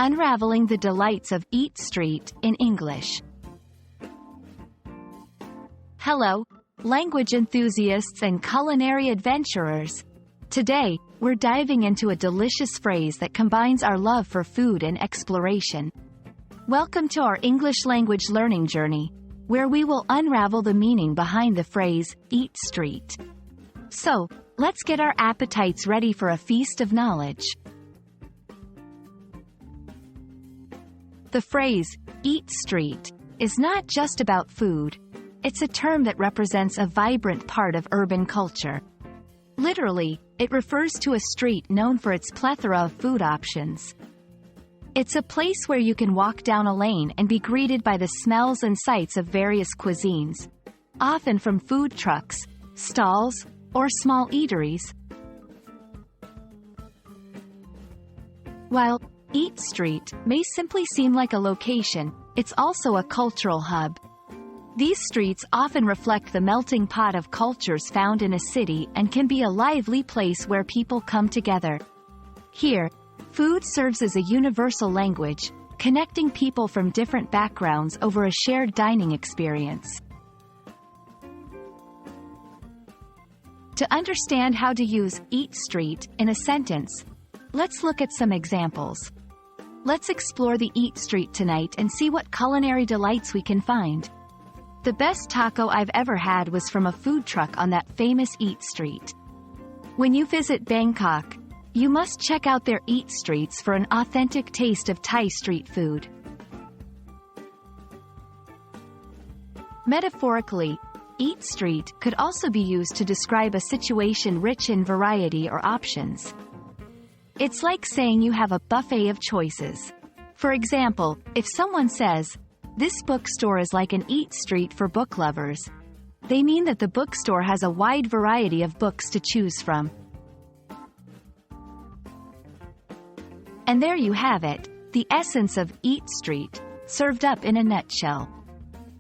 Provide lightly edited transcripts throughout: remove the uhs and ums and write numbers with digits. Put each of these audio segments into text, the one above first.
Unraveling the Delights of Eat Street in English. Hello, language enthusiasts and culinary adventurers. Today, we're diving into a delicious phrase that combines our love for food and exploration. Welcome to our English language learning journey, where we will unravel the meaning behind the phrase, eat street. So, let's get our appetites ready for a feast of knowledge. The phrase, eat street, is not just about food. It's a term that represents a vibrant part of urban culture. Literally, it refers to a street known for its plethora of food options. It's a place where you can walk down a lane and be greeted by the smells and sights of various cuisines, often from food trucks, stalls, or small eateries. While Eat Street may simply seem like a location, it's also a cultural hub. These streets often reflect the melting pot of cultures found in a city and can be a lively place where people come together. Here, food serves as a universal language, connecting people from different backgrounds over a shared dining experience. To understand how to use eat street in a sentence, let's look at some examples. Let's explore the eat street tonight and see what culinary delights we can find. The best taco I've ever had was from a food truck on that famous eat street. When you visit Bangkok, you must check out their eat streets for an authentic taste of Thai street food. Metaphorically, eat street could also be used to describe a situation rich in variety or options. It's like saying you have a buffet of choices. For example, if someone says, "This bookstore is like an eat street for book lovers," they mean that the bookstore has a wide variety of books to choose from. And there you have it, the essence of Eat Street, served up in a nutshell.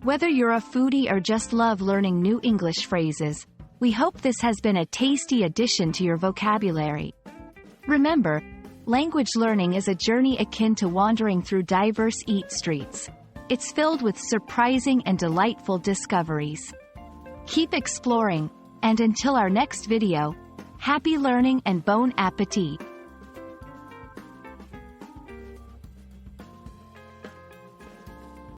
Whether you're a foodie or just love learning new English phrases, we hope this has been a tasty addition to your vocabulary. Remember, language learning is a journey akin to wandering through diverse eat streets. It's filled with surprising and delightful discoveries. Keep exploring, and until our next video, happy learning and bon appetit!